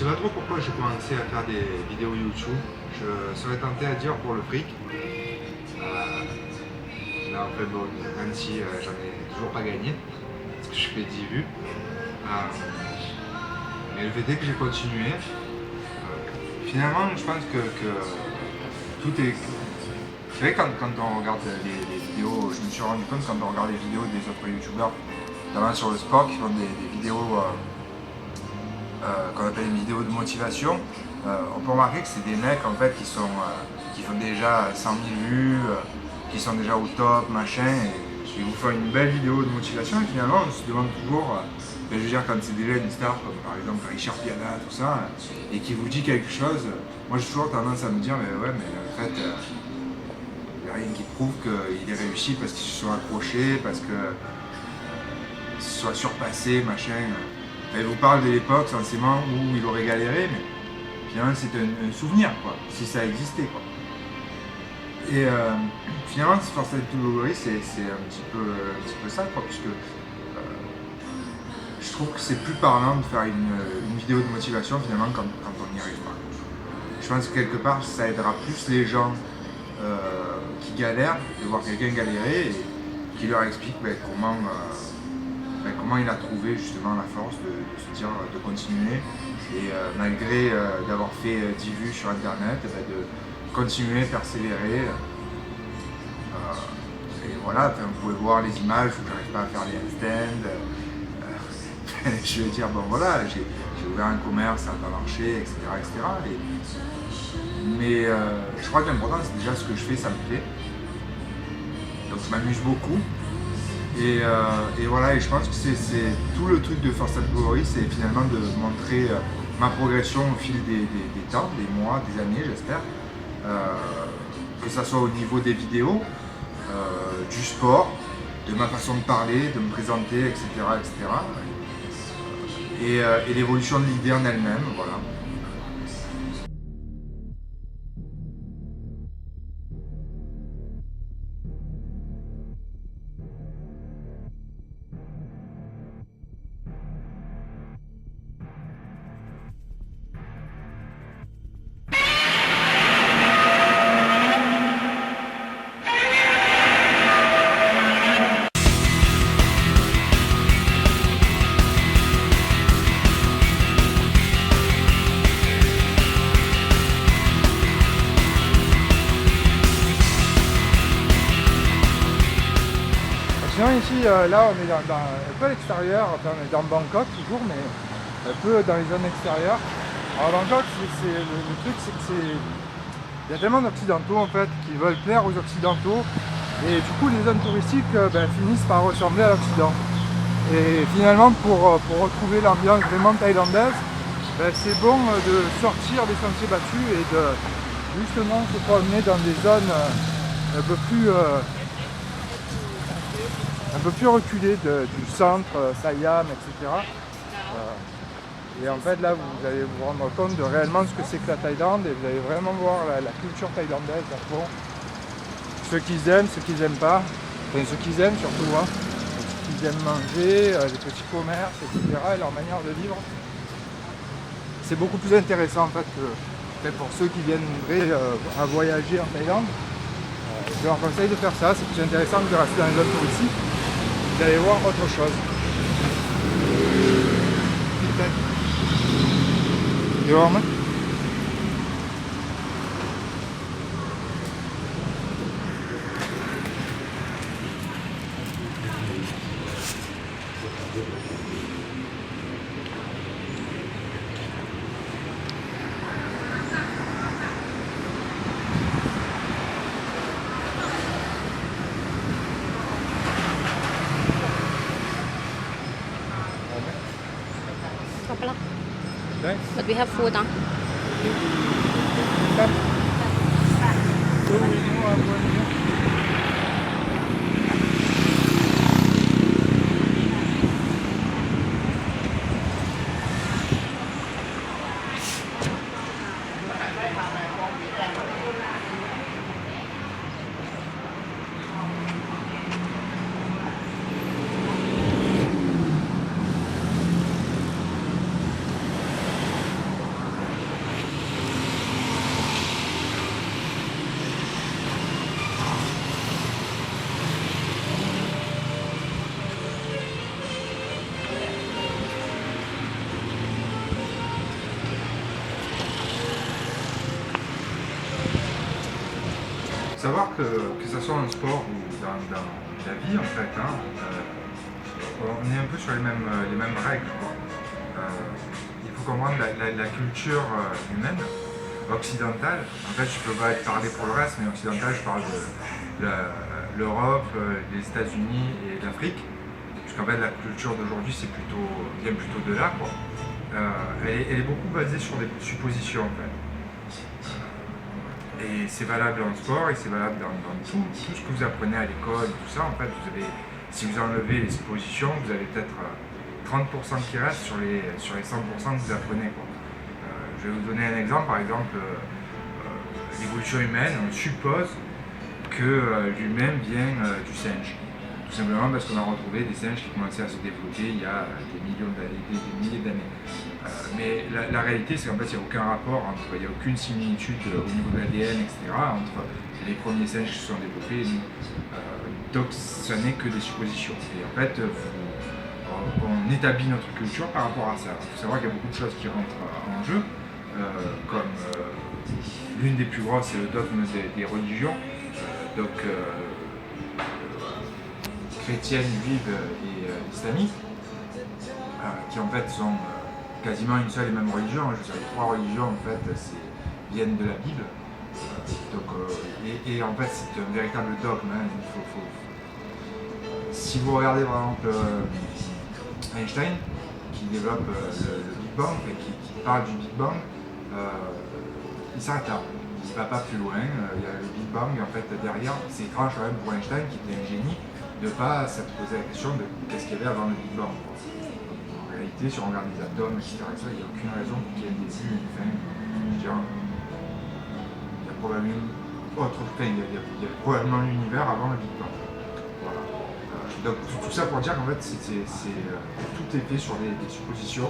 sais pas trop pourquoi j'ai commencé à faire des vidéos YouTube. Je serais tenté à dire pour le fric. Mais enfin bon, même si j'en ai toujours pas gagné, parce que je fais 10 vues. Mais le fait est que j'ai continué. Finalement, je pense que tout est... Vous savez, quand on regarde les vidéos, je me suis rendu compte quand on regarde les vidéos des autres youtubeurs, notamment sur le sport, qui font des vidéos qu'on appelle des vidéos de motivation, on peut remarquer que c'est des mecs en fait qui font déjà 100 000 vues, qui sont déjà au top, machin, et vous font une belle vidéo de motivation, et finalement on se demande toujours, je veux dire, quand c'est déjà une star, comme par exemple Richard Piana, tout ça, et qui vous dit quelque chose, moi j'ai toujours tendance à me dire, mais ouais, mais en fait, il n'y a rien qui prouve qu'il ait réussi parce qu'ils se sont accrochés, parce qu'ils se soient surpassés, machin. Elle vous parle de l'époque censément où il aurait galéré, mais finalement c'est un souvenir, quoi, si ça existait, quoi. Et finalement, Force to Glory, c'est un petit peu ça, quoi, puisque je trouve que c'est plus parlant de faire une vidéo de motivation finalement quand on n'y arrive pas. Je pense que quelque part ça aidera plus les gens qui galèrent de voir quelqu'un galérer et qui leur explique comment il a trouvé justement la force de se dire de continuer et malgré d'avoir fait 10 vues sur internet, de continuer, persévérer. Et voilà, vous pouvez voir les images où j'arrive pas à faire les handstands. Je vais dire, bon voilà, j'ai ouvert un commerce, ça n'a pas marché, etc. Mais je crois que l'important c'est déjà ce que je fais, ça me plaît. Donc je m'amuse beaucoup. Et voilà, et je pense que c'est tout le truc de Force to Glory, c'est finalement de montrer ma progression au fil des temps, des mois, des années, j'espère. Que ça soit au niveau des vidéos, du sport, de ma façon de parler, de me présenter, etc. Et l'évolution de l'idée en elle-même, voilà. Sinon ici, là on est dans un peu à l'extérieur, enfin, on est dans Bangkok toujours, mais un peu dans les zones extérieures. Alors Bangkok, le truc c'est que il y a tellement d'occidentaux en fait qui veulent plaire aux occidentaux et du coup les zones touristiques finissent par ressembler à l'Occident. Et finalement pour retrouver l'ambiance vraiment thaïlandaise, c'est bon de sortir des sentiers battus et de justement se promener dans des zones un peu plus reculées du centre, Siam, etc. Et en fait là vous allez vous rendre compte de réellement ce que c'est que la Thaïlande et vous allez vraiment voir la culture thaïlandaise à fond. Ceux qui aiment, ceux qui n'aiment pas, enfin ceux qui aiment surtout, hein. Ceux qui aiment manger, les petits commerces, etc. et leur manière de vivre. C'est beaucoup plus intéressant en fait que pour ceux qui viendraient à voyager en Thaïlande. Je leur conseille de faire ça, c'est plus intéressant que de rester dans les zones touristiques, d'aller voir autre chose. Dehors, hein. But we have food, huh? savoir que ce soit en sport ou dans la vie en fait, hein, on est un peu sur les mêmes règles, quoi. Il faut comprendre la culture humaine, occidentale. En fait, je peux pas parler pour le reste, mais occidentale, je parle de l'Europe, les États-Unis et l'Afrique. Puisqu'en fait, la culture d'aujourd'hui vient plutôt de là, quoi. Elle est beaucoup basée sur des suppositions, en fait. Et c'est valable en sport et c'est valable dans tout ce que vous apprenez à l'école, tout ça. En fait, si vous enlevez les suppositions, vous avez peut-être 30% qui restent sur les 100% que vous apprenez, quoi. Je vais vous donner un exemple. Par exemple, l'évolution humaine, on suppose que l'humain vient du singe. Tout simplement parce qu'on a retrouvé des singes qui commençaient à se développer il y a des millions d'années, des milliers d'années. Mais la réalité, c'est qu'en fait, il n'y a aucun rapport il n'y a aucune similitude au niveau de l'ADN, etc., entre les premiers singes qui se sont développés et nous. Donc, ce n'est que des suppositions. Et en fait, on établit notre culture par rapport à ça. Il faut savoir qu'il y a beaucoup de choses qui rentrent en jeu, comme l'une des plus grosses, c'est le dogme des religions. Donc, chrétienne, juive et islamique, qui en fait sont quasiment une seule et même religion. Je sais, les trois religions en fait viennent de la Bible. Et en fait c'est un véritable dogme. Hein. Si vous regardez par exemple Einstein qui développe le Big Bang, qui parle du Big Bang, il s'arrête là. Il ne va pas plus loin. Il y a le Big Bang en fait derrière. C'est étrange quand même pour Einstein qui était un génie de ne pas se poser la question de qu'est-ce qu'il y avait avant le Big Bang. En réalité, si on regarde les atomes, etc., il n'y a aucune raison pour qu'il y ait un début et une fin. Il y a probablement l'univers avant le Big Bang. Voilà. Donc tout ça pour dire qu'en fait, tout est fait sur des suppositions.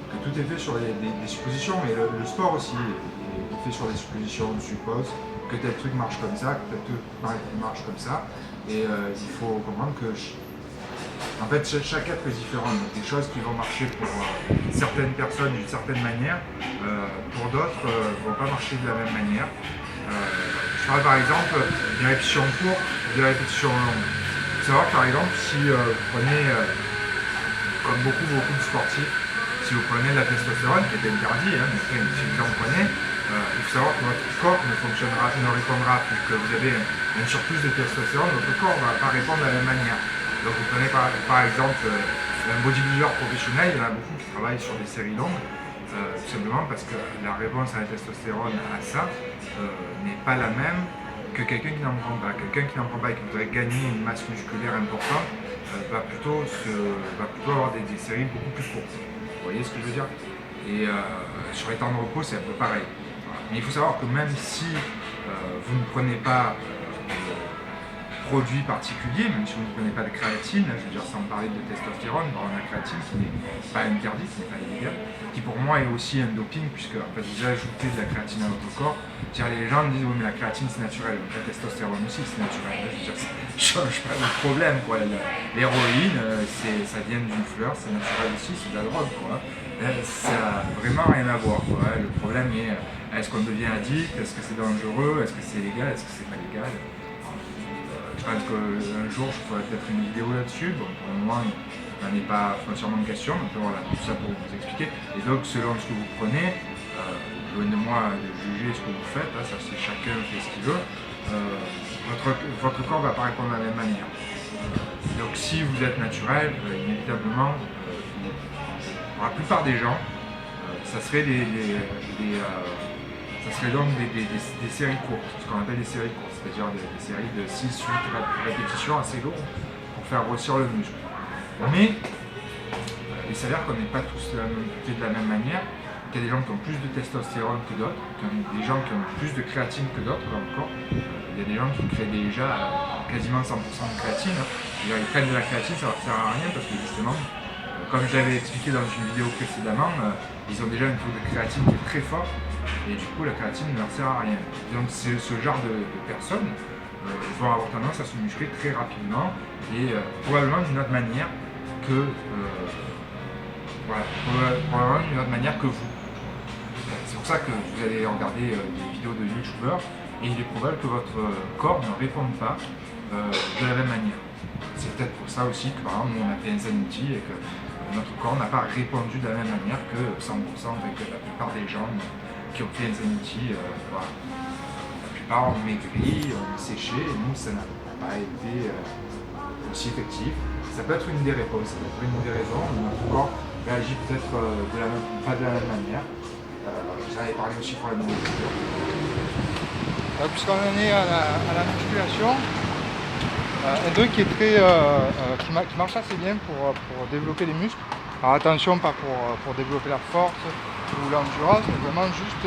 Que tout est fait sur des suppositions, mais le sport aussi est fait sur des suppositions. On suppose que tel truc marche comme ça, que tel truc marche comme ça. Et il faut comprendre que en fait, chaque être est différent. Donc, des choses qui vont marcher pour certaines personnes d'une certaine manière, pour d'autres ne vont pas marcher de la même manière. Je parle par exemple d'une répétition courte ou de répétition longue. Il faut savoir que par exemple, si vous prenez, comme beaucoup de sportifs, si vous prenez de la testostérone, qui est interdit, hein, mais si vous en prenez, il faut savoir que votre corps ne répondra plus, que vous avez un surplus de testostérone, votre corps ne va pas répondre de la même manière. Donc vous prenez par exemple un bodybuilder professionnel, il y en a beaucoup qui travaillent sur des séries longues, tout simplement parce que la réponse à la testostérone à ça n'est pas la même que quelqu'un qui n'en prend pas. Quelqu'un qui n'en prend pas et qui voudrait gagner une masse musculaire importante va plutôt avoir des séries beaucoup plus courtes. Vous voyez ce que je veux dire? Et sur les temps de repos, c'est un peu pareil. Mais il faut savoir que même si vous ne prenez pas produit particulier, même si vous ne prenez pas de créatine, je veux dire sans parler de testostérone, on a la créatine qui n'est pas interdite, qui n'est pas illégale, qui pour moi est aussi un doping, puisque en fait, vous ajoutez de la créatine à votre corps. Les gens me disent oui mais la créatine c'est naturel, donc la testostérone aussi c'est naturel. Je veux dire, ça ne change pas le problème, quoi. L'héroïne, ça vient d'une fleur, c'est naturel aussi, c'est de la drogue, quoi. Ça n'a vraiment rien à voir, quoi. Le problème est, est-ce qu'on devient addict, est-ce que c'est dangereux, est-ce que c'est légal, est-ce que c'est pas légal. Je pense qu'un jour je ferai peut-être une vidéo là-dessus. Bon, pour le moment, il n'en est pas foncièrement de question, donc voilà, tout ça pour vous expliquer. Et donc, selon ce que vous prenez, loin de moi de juger ce que vous faites, hein, ça c'est chacun fait ce qu'il veut, votre corps ne va pas répondre de la même manière. Donc, si vous êtes naturel, inévitablement, pour la plupart des gens, ça serait ça serait donc des séries courtes, ce qu'on appelle des séries courtes, c'est-à-dire des séries de 6-8 répétitions assez lourdes pour faire grossir le muscle. Mais il s'avère qu'on n'est pas tous fait de la même manière, qu'il y a des gens qui ont plus de testostérone que d'autres, des gens qui ont plus de créatine que d'autres encore. Il y a des gens qui créent déjà quasiment 100% de créatine. Ils prennent de la créatine, ça ne leur sert à rien parce que justement, comme je l'avais expliqué dans une vidéo précédemment, ils ont déjà un taux de créatine qui est très fort. Et du coup la créatine ne leur sert à rien. Donc ce genre de personnes vont avoir tendance à se muscler très rapidement et probablement d'une autre manière que probablement d'une autre manière que vous. C'est pour ça que vous allez regarder des vidéos de youtubeurs et il est probable que votre corps ne réponde pas de la même manière. C'est peut-être pour ça aussi que par exemple nous on a fait Insanity et que notre corps n'a pas répondu de la même manière que 100% avec la plupart des gens qui ont fait Insanity. Voilà. La plupart ont maigri, ont séché et nous ça n'a pas été aussi effectif. Ça peut être une des réponses, ça peut être une des raisons où notre corps réagit peut-être pas de la même manière. J'en avais parlé aussi pour la nourriture. Puisqu'on en est à la musculation, un truc qui est qui marche assez bien pour développer les muscles. Alors attention, pas pour développer la force ou l'endurance, mais vraiment juste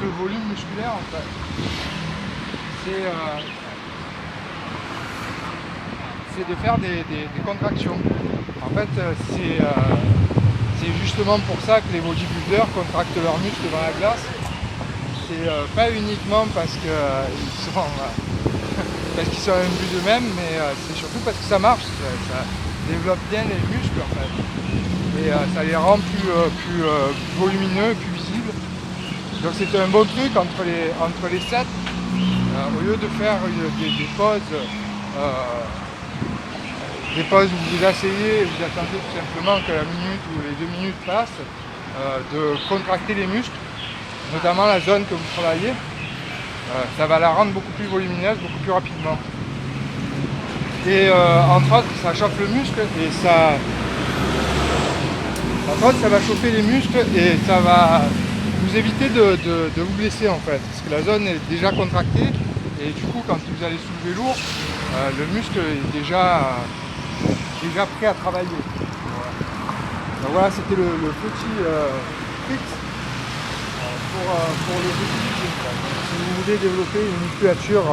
le volume musculaire en fait. C'est de faire des contractions. En fait, c'est justement pour ça que les bodybuilders contractent leurs muscles dans la glace. C'est pas uniquement parce qu'ils sont imbus d'eux-mêmes, mais c'est surtout parce que ça marche. Ça développe bien les muscles en fait. Et ça les rend plus volumineux, plus visibles. Donc c'est un bon truc entre les sets. Au lieu de faire des pauses où vous asseyez et vous attendez tout simplement que la minute ou les 2 minutes passent, de contracter les muscles, notamment la zone que vous travaillez, ça va la rendre beaucoup plus volumineuse, beaucoup plus rapidement. Et entre autres, ça chauffe le muscle et ça va chauffer les muscles et ça va vous éviter de vous blesser en fait, parce que la zone est déjà contractée et du coup quand vous allez soulever lourd, le muscle est déjà prêt à travailler. Voilà. Donc voilà, c'était le petit trick pour le bodybuilding. Si vous voulez développer une musculature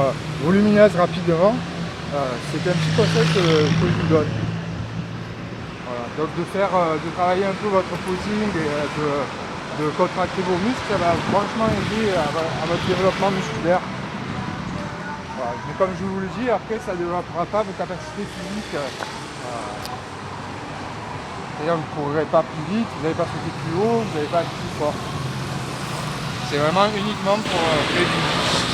volumineuse rapidement, c'est un petit conseil que je vous donne. Voilà. Donc de travailler un peu votre posing et de contracter vos muscles, ça va franchement aider à votre développement musculaire. Voilà. Mais comme je vous le dis, après ça ne développera pas vos capacités physiques. C'est-à-dire vous ne courrez pas plus vite, vous n'allez pas sauter plus haut, vous n'allez pas être plus fort. C'est vraiment uniquement pour créer du muscle.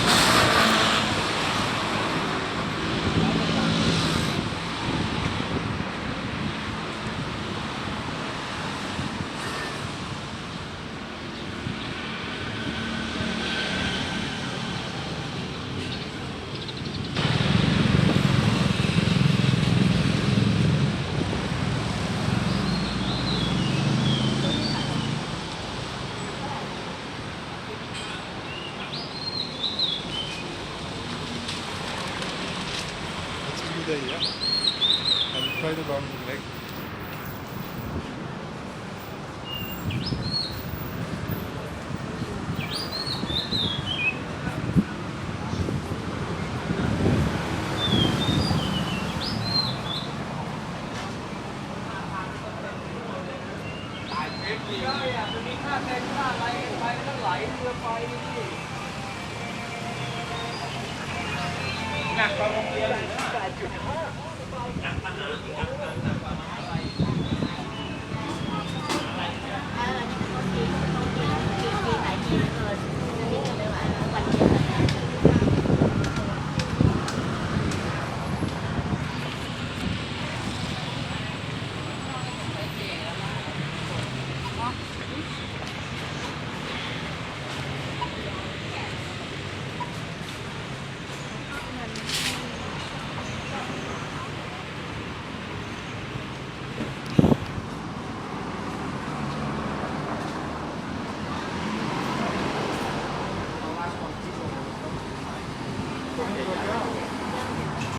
There, yeah. And try the bottom leg.